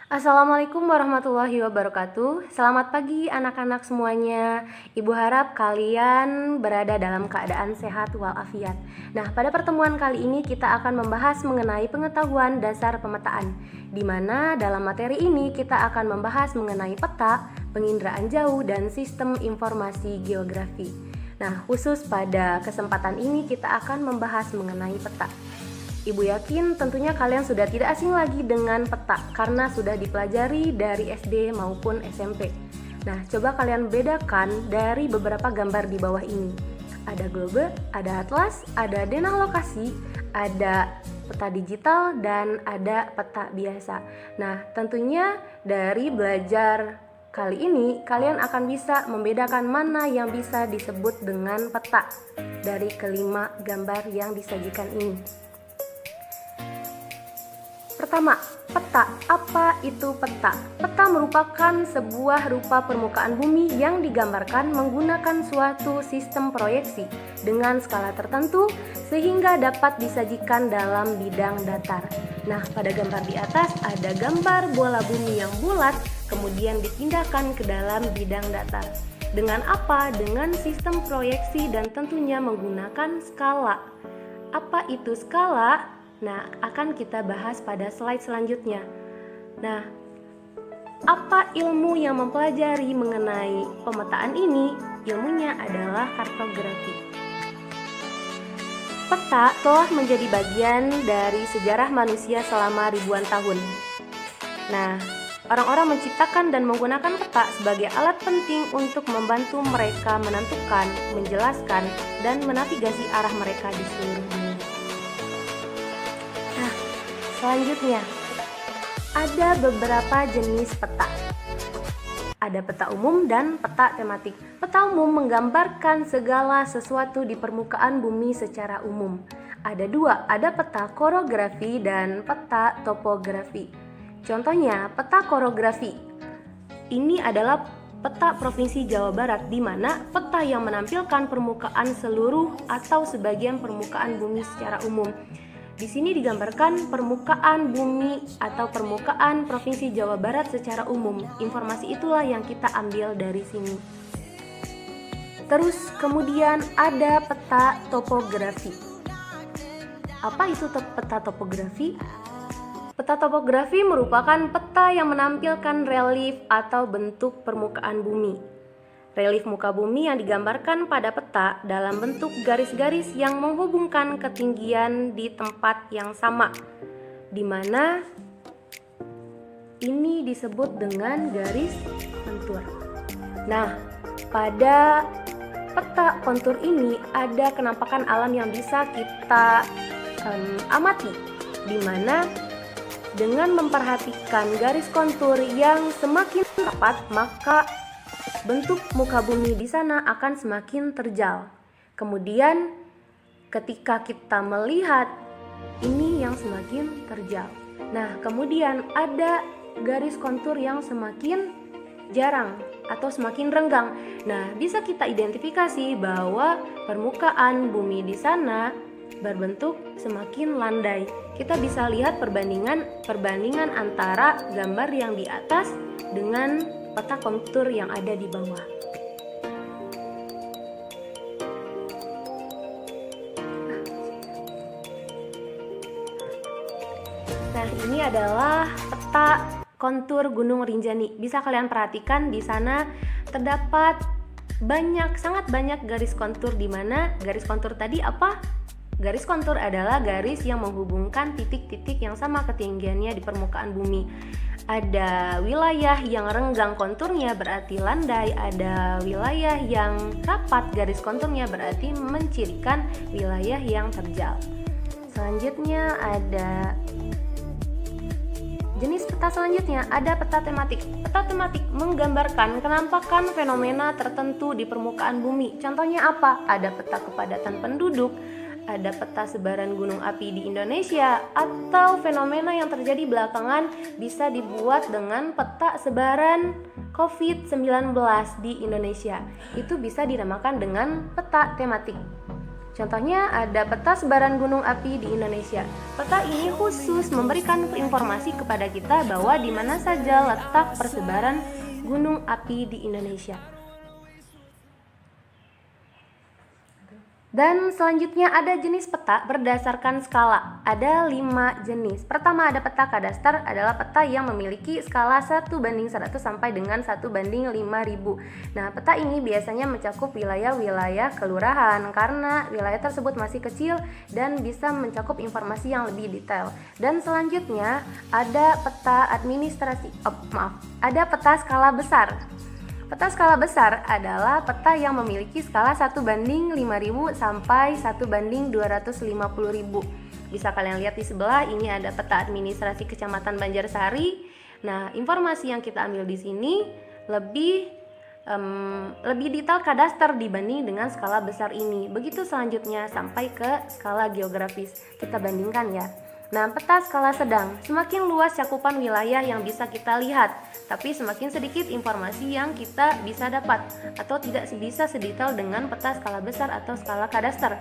Assalamualaikum warahmatullahi wabarakatuh. Selamat pagi anak-anak semuanya. Ibu harap kalian berada dalam keadaan sehat walafiat. Nah, pada pertemuan kali ini kita akan membahas mengenai pengetahuan dasar pemetaan, di mana dalam materi ini kita akan membahas mengenai peta, penginderaan jauh, dan sistem informasi geografi. Nah, khusus pada kesempatan ini kita akan membahas mengenai peta. Ibu yakin tentunya kalian sudah tidak asing lagi dengan peta karena sudah dipelajari dari SD maupun SMP. Nah, coba kalian bedakan dari beberapa gambar di bawah ini. Ada globe, ada atlas, ada denah lokasi, ada peta digital, dan ada peta biasa. Nah, tentunya dari belajar kali ini kalian akan bisa membedakan mana yang bisa disebut dengan peta dari kelima gambar yang disajikan ini. Pertama, peta. Apa itu peta? Peta merupakan sebuah rupa permukaan bumi yang digambarkan menggunakan suatu sistem proyeksi dengan skala tertentu sehingga dapat disajikan dalam bidang datar. Nah, pada gambar di atas ada gambar bola bumi yang bulat kemudian dipindahkan ke dalam bidang datar. Dengan apa? Dengan sistem proyeksi dan tentunya menggunakan skala. Apa itu skala? Nah, akan kita bahas pada slide selanjutnya. Nah, apa ilmu yang mempelajari mengenai pemetaan ini? Ilmunya adalah kartografi. Peta telah menjadi bagian dari sejarah manusia selama ribuan tahun. Nah, orang-orang menciptakan dan menggunakan peta sebagai alat penting untuk membantu mereka menentukan, menjelaskan, dan menavigasi arah mereka di seluruh dunia. Selanjutnya, ada beberapa jenis peta. Ada peta umum dan peta tematik. Peta umum menggambarkan segala sesuatu di permukaan bumi secara umum. Ada dua, ada peta korografi dan peta topografi. Contohnya, peta korografi. Ini adalah peta Provinsi Jawa Barat, di mana peta yang menampilkan permukaan seluruh atau sebagian permukaan bumi secara umum. Di sini digambarkan permukaan bumi atau permukaan Provinsi Jawa Barat secara umum. Informasi itulah yang kita ambil dari sini. Terus kemudian ada peta topografi. Apa itu peta topografi? Peta topografi merupakan peta yang menampilkan relief atau bentuk permukaan bumi. Relief muka bumi yang digambarkan pada peta dalam bentuk garis-garis yang menghubungkan ketinggian di tempat yang sama, di mana ini disebut dengan garis kontur. Nah, pada peta kontur ini ada kenampakan alam yang bisa kita amati, di mana dengan memperhatikan garis kontur yang semakin rapat, maka bentuk muka bumi di sana akan semakin terjal. Kemudian ketika kita melihat ini yang semakin terjal. Nah, kemudian ada garis kontur yang semakin jarang atau semakin renggang. Nah, bisa kita identifikasi bahwa permukaan bumi di sana berbentuk semakin landai. Kita bisa lihat perbandingan antara gambar yang di atas dengan peta kontur yang ada di bawah. Nah, ini adalah peta kontur Gunung Rinjani. Bisa kalian perhatikan di sana terdapat sangat banyak garis kontur, di mana garis kontur tadi apa? Garis kontur adalah garis yang menghubungkan titik-titik yang sama ketinggiannya di permukaan bumi. Ada wilayah yang renggang konturnya berarti landai, ada wilayah yang rapat garis konturnya berarti mencirikan wilayah yang terjal. Selanjutnya ada jenis peta selanjutnya, ada peta tematik. Peta tematik menggambarkan kenampakan fenomena tertentu di permukaan bumi. Contohnya apa? Ada peta kepadatan penduduk, ada peta sebaran gunung api di Indonesia, atau fenomena yang terjadi belakangan bisa dibuat dengan peta sebaran COVID-19 di Indonesia. Itu bisa dinamakan dengan peta tematik. Contohnya ada peta sebaran gunung api di Indonesia. Peta ini khusus memberikan informasi kepada kita bahwa di mana saja letak persebaran gunung api di Indonesia. Dan selanjutnya ada jenis peta berdasarkan skala. Ada 5 jenis. Pertama ada peta kadaster, adalah peta yang memiliki skala 1:100 sampai dengan 1:5000. Nah, peta ini biasanya mencakup wilayah-wilayah kelurahan karena wilayah tersebut masih kecil dan bisa mencakup informasi yang lebih detail. Dan selanjutnya ada peta ada peta skala besar. Peta skala besar adalah peta yang memiliki skala 1:5000 sampai 1:250.000. Bisa kalian lihat di sebelah, ini ada peta administrasi Kecamatan Banjarsari. Nah, informasi yang kita ambil di sini lebih detail kadaster dibanding dengan skala besar ini. Begitu selanjutnya sampai ke skala geografis. Kita bandingkan ya. Nah, peta skala sedang, semakin luas cakupan wilayah yang bisa kita lihat, tapi semakin sedikit informasi yang kita bisa dapat, atau tidak bisa sedetail dengan peta skala besar atau skala kadaster.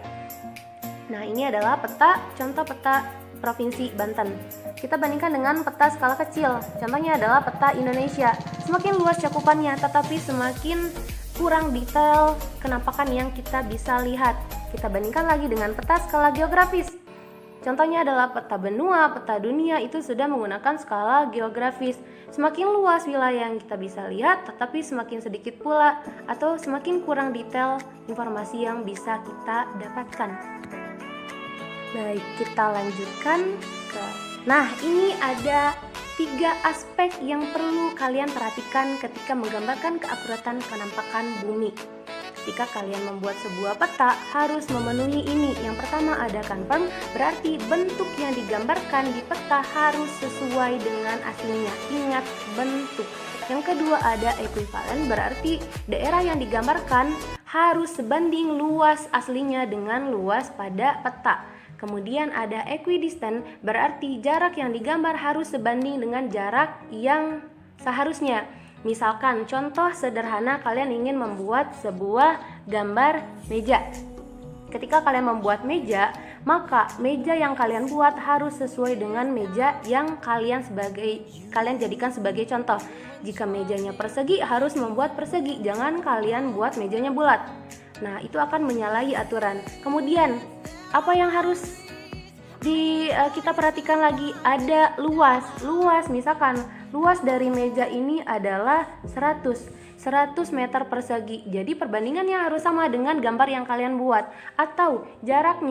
Nah, ini adalah contoh peta Provinsi Banten. Kita bandingkan dengan peta skala kecil, contohnya adalah peta Indonesia. Semakin luas cakupannya, tetapi semakin kurang detail kenampakan yang kita bisa lihat. Kita bandingkan lagi dengan peta skala geografis. Contohnya adalah peta benua, peta dunia, itu sudah menggunakan skala geografis. Semakin luas wilayah yang kita bisa lihat, tetapi semakin sedikit pula atau semakin kurang detail informasi yang bisa kita dapatkan. Baik, kita lanjutkan ke... Nah, ini ada 3 aspek yang perlu kalian perhatikan ketika menggambarkan keakuratan penampakan bumi. Ketika kalian membuat sebuah peta, harus memenuhi ini. Yang pertama ada confirm, berarti bentuk yang digambarkan di peta harus sesuai dengan aslinya. Ingat, bentuk. Yang kedua ada equivalent, berarti daerah yang digambarkan harus sebanding luas aslinya dengan luas pada peta. Kemudian ada equidistant, berarti jarak yang digambar harus sebanding dengan jarak yang seharusnya. Misalkan contoh sederhana, kalian ingin membuat sebuah gambar meja. Ketika kalian membuat meja, maka meja yang kalian buat harus sesuai dengan meja yang kalian jadikan sebagai contoh. Jika mejanya persegi, harus membuat persegi, jangan kalian buat mejanya bulat. Nah, itu akan menyalahi aturan. Kemudian, apa yang harus kita perhatikan lagi? Ada luas. Misalkan luas dari meja ini adalah 100 meter persegi. Jadi perbandingannya harus sama dengan gambar yang kalian buat. Atau jarak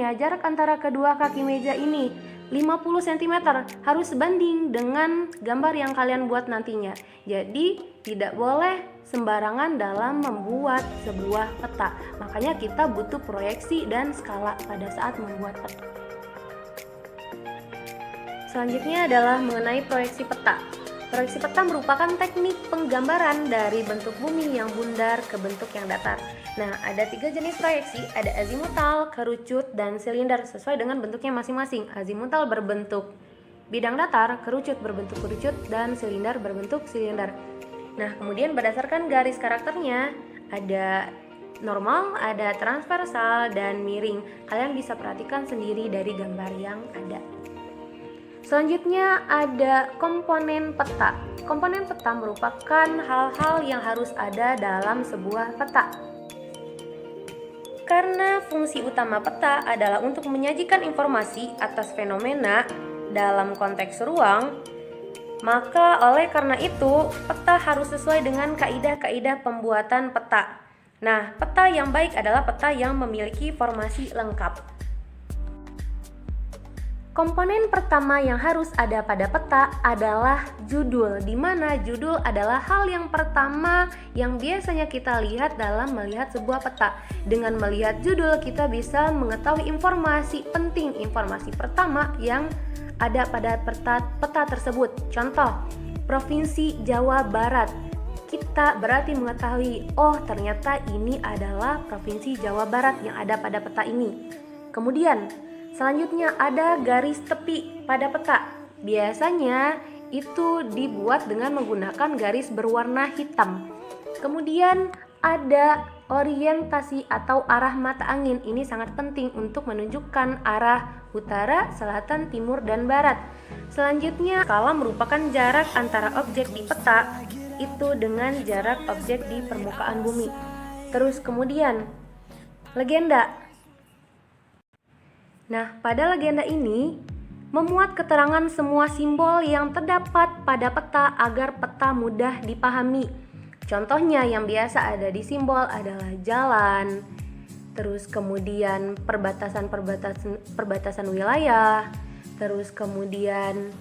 antara kedua kaki meja ini 50 cm harus sebanding dengan gambar yang kalian buat nantinya. Jadi tidak boleh sembarangan dalam membuat sebuah peta. Makanya kita butuh proyeksi dan skala pada saat membuat peta. Selanjutnya adalah mengenai proyeksi peta. Proyeksi peta merupakan teknik penggambaran dari bentuk bumi yang bundar ke bentuk yang datar. Nah, ada 3 jenis proyeksi, ada azimutal, kerucut, dan silinder sesuai dengan bentuknya masing-masing. Azimutal berbentuk bidang datar, kerucut berbentuk kerucut, dan silinder berbentuk silinder. Nah, kemudian berdasarkan garis karakternya, ada normal, ada transversal, dan miring. Kalian bisa perhatikan sendiri dari gambar yang ada. Selanjutnya ada komponen peta. Komponen peta merupakan hal-hal yang harus ada dalam sebuah peta. Karena fungsi utama peta adalah untuk menyajikan informasi atas fenomena dalam konteks ruang, maka oleh karena itu peta harus sesuai dengan kaidah-kaidah pembuatan peta. Nah, peta yang baik adalah peta yang memiliki formasi lengkap. Komponen pertama yang harus ada pada peta adalah judul, di mana judul adalah hal yang pertama yang biasanya kita lihat dalam melihat sebuah peta. Dengan melihat judul, kita bisa mengetahui informasi penting, informasi pertama yang ada pada peta tersebut. Contoh, Provinsi Jawa Barat. Kita berarti mengetahui, oh ternyata ini adalah Provinsi Jawa Barat yang ada pada peta ini. Kemudian selanjutnya ada garis tepi pada peta. Biasanya itu dibuat dengan menggunakan garis berwarna hitam. Kemudian ada orientasi atau arah mata angin. Ini sangat penting untuk menunjukkan arah utara, selatan, timur, dan barat. Selanjutnya, skala merupakan jarak antara objek di peta itu dengan jarak objek di permukaan bumi. Terus kemudian, legenda. Nah, pada legenda ini memuat keterangan semua simbol yang terdapat pada peta agar peta mudah dipahami. Contohnya yang biasa ada di simbol adalah jalan, terus kemudian perbatasan wilayah, terus kemudian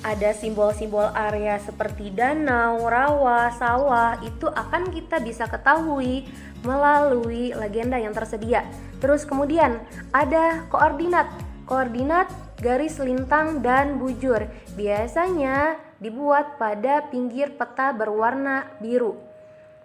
ada simbol-simbol area seperti danau, rawa, sawah. Itu akan kita bisa ketahui melalui legenda yang tersedia. Terus kemudian ada koordinat garis lintang dan bujur. Biasanya dibuat pada pinggir peta berwarna biru.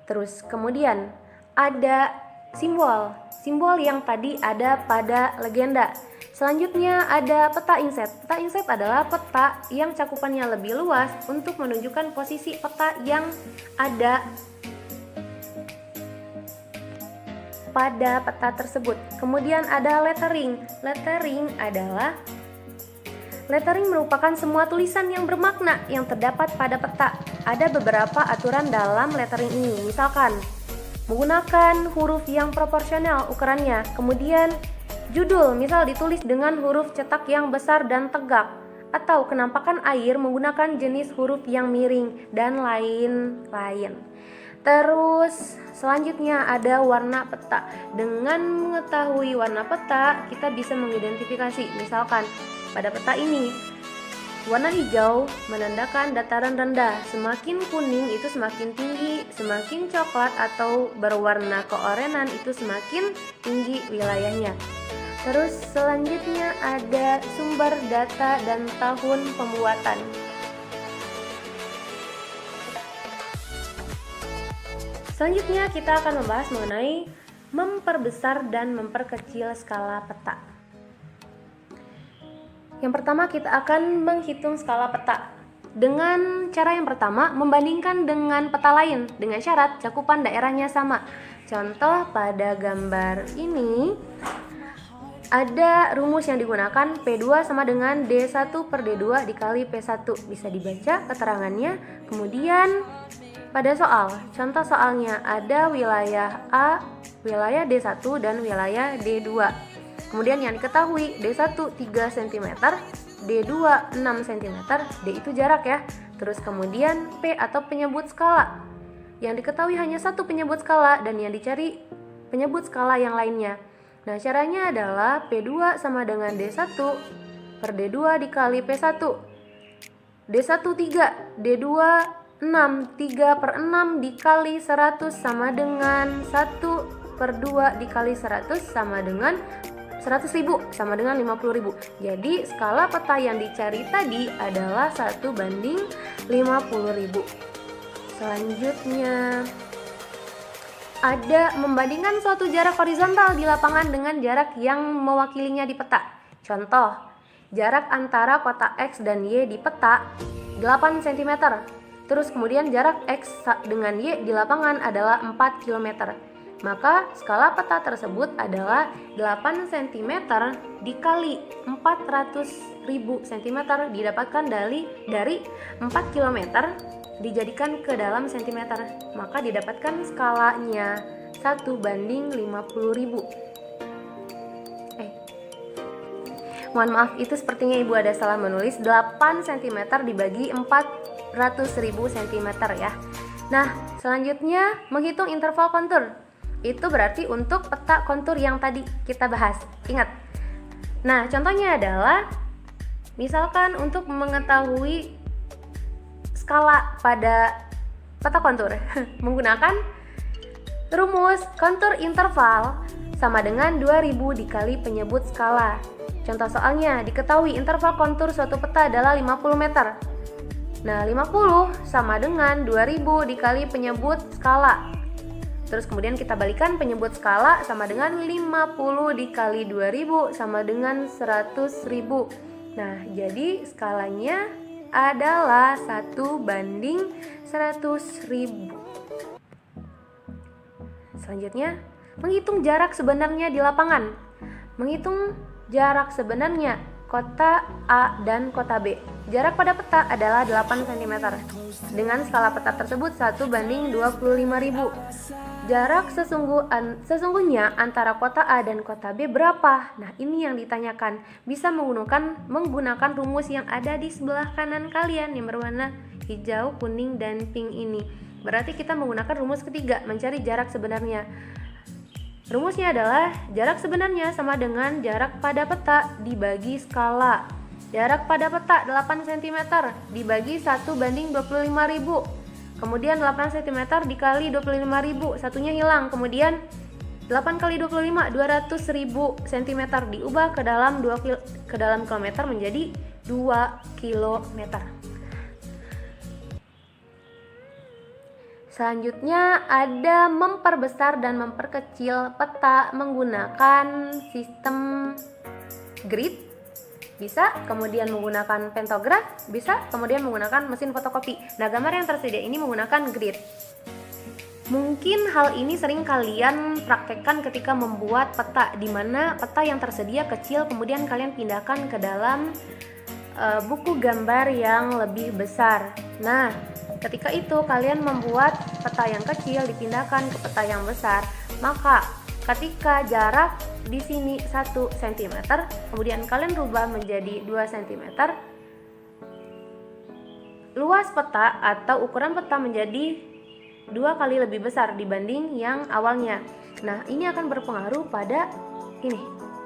Terus kemudian ada simbol yang tadi ada pada legenda. Selanjutnya ada peta inset. Peta inset adalah peta yang cakupannya lebih luas untuk menunjukkan posisi peta yang ada pada peta tersebut. Kemudian ada lettering. Lettering merupakan semua tulisan yang bermakna yang terdapat pada peta. Ada beberapa aturan dalam lettering ini, misalkan menggunakan huruf yang proporsional ukurannya. Kemudian judul, misal ditulis dengan huruf cetak yang besar dan tegak, atau kenampakan air menggunakan jenis huruf yang miring, dan lain-lain. Terus selanjutnya ada warna peta. Dengan mengetahui warna peta, kita bisa mengidentifikasi. Misalkan pada peta ini, warna hijau menandakan dataran rendah, semakin kuning itu semakin tinggi, semakin coklat atau berwarna keorenan itu semakin tinggi wilayahnya. Terus selanjutnya ada sumber data dan tahun pembuatan. Selanjutnya kita akan membahas mengenai memperbesar dan memperkecil skala peta. Yang pertama, kita akan menghitung skala peta. Dengan cara yang pertama, membandingkan dengan peta lain dengan syarat cakupan daerahnya sama. Contoh pada gambar ini ada rumus yang digunakan P2 sama dengan D1 per D2 dikali P1. Bisa dibaca keterangannya. Kemudian pada contoh soalnya ada wilayah A, wilayah D1 dan wilayah D2. Kemudian yang diketahui D1 3 cm, D2 6 cm, D itu jarak ya. Terus kemudian P atau penyebut skala. Yang diketahui hanya satu penyebut skala dan yang dicari penyebut skala yang lainnya. Nah, caranya adalah P2 sama dengan D1 per D2 dikali P1. D1 3, D2 6, 3 per 6 dikali 100 sama dengan 1 per 2 dikali 100 sama dengan 100.000 sama dengan 50.000. Jadi skala peta yang dicari tadi adalah 1 banding 50.000. Selanjutnya ada membandingkan suatu jarak horizontal di lapangan dengan jarak yang mewakilinya di peta. Contoh, jarak antara kotak X dan Y di peta 8 cm. Terus kemudian jarak X dengan Y di lapangan adalah 4 km. Maka skala peta tersebut adalah 8 cm dikali 400.000 cm didapatkan dari 4 km dijadikan ke dalam cm. Maka didapatkan skalanya 1 banding 50.000. Mohon maaf, itu sepertinya ibu ada salah menulis. 8 cm dibagi 400.000 cm ya. Nah, selanjutnya menghitung interval kontur. Itu berarti untuk peta kontur yang tadi kita bahas. Ingat. Nah, contohnya adalah misalkan untuk mengetahui skala pada peta kontur menggunakan rumus kontur interval sama dengan 2000 dikali penyebut skala. Contoh soalnya, diketahui interval kontur suatu peta adalah 50 meter. Nah, 50 sama dengan 2000 dikali penyebut skala. Terus kemudian kita balikan penyebut skala sama dengan 50 dikali 2000 sama dengan 100.000. Nah, jadi skalanya adalah 1 banding 100.000. Selanjutnya, menghitung jarak sebenarnya di lapangan. Menghitung jarak sebenarnya kota A dan kota B. Jarak pada peta adalah 8 cm. Dengan skala peta tersebut 1:25.000. Jarak sesungguhnya antara kota A dan kota B berapa? Nah, ini yang ditanyakan. Bisa menggunakan rumus yang ada di sebelah kanan kalian yang berwarna hijau, kuning, dan pink ini. Berarti kita menggunakan rumus ketiga, mencari jarak sebenarnya. Rumusnya adalah jarak sebenarnya sama dengan jarak pada peta dibagi skala. Jarak pada peta 8 cm dibagi 1:25.000. Kemudian 8 cm dikali 25.000, satunya hilang. Kemudian 8 kali 25, 200.000 cm diubah ke dalam kilometer menjadi 2 km. Selanjutnya ada memperbesar dan memperkecil peta menggunakan sistem grid. Bisa, kemudian menggunakan pantograf, bisa, kemudian menggunakan mesin fotokopi. Nah, gambar yang tersedia ini menggunakan grid. Mungkin hal ini sering kalian praktekkan ketika membuat peta, di mana peta yang tersedia kecil, kemudian kalian pindahkan ke dalam buku gambar yang lebih besar. Nah, ketika itu kalian membuat peta yang kecil dipindahkan ke peta yang besar, maka ketika jarak di sini 1 cm, kemudian kalian rubah menjadi 2 cm, luas peta atau ukuran peta menjadi 2 kali lebih besar dibanding yang awalnya. Nah, ini akan berpengaruh pada ini,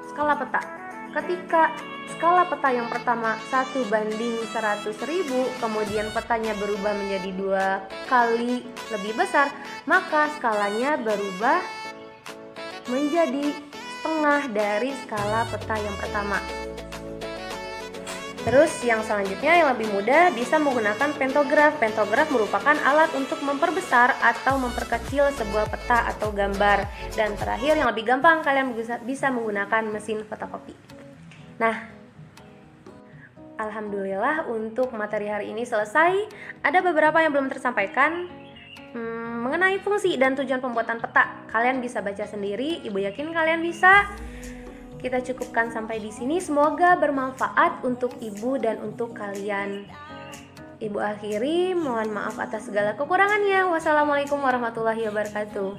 skala peta. Ketika skala peta yang pertama 1:100.000, kemudian petanya berubah menjadi 2 kali lebih besar, maka skalanya berubah menjadi setengah dari skala peta yang pertama. Terus yang selanjutnya yang lebih mudah bisa menggunakan pantograf. Pantograf merupakan alat untuk memperbesar atau memperkecil sebuah peta atau gambar. Dan terakhir yang lebih gampang, kalian bisa menggunakan mesin fotokopi. Nah, alhamdulillah untuk materi hari ini selesai. Ada beberapa yang belum tersampaikan mengenai fungsi dan tujuan pembuatan peta. Kalian bisa baca sendiri, Ibu yakin kalian bisa. Kita cukupkan sampai di sini. Semoga bermanfaat untuk Ibu dan untuk kalian. Ibu akhiri, mohon maaf atas segala kekurangannya. Wassalamualaikum warahmatullahi wabarakatuh.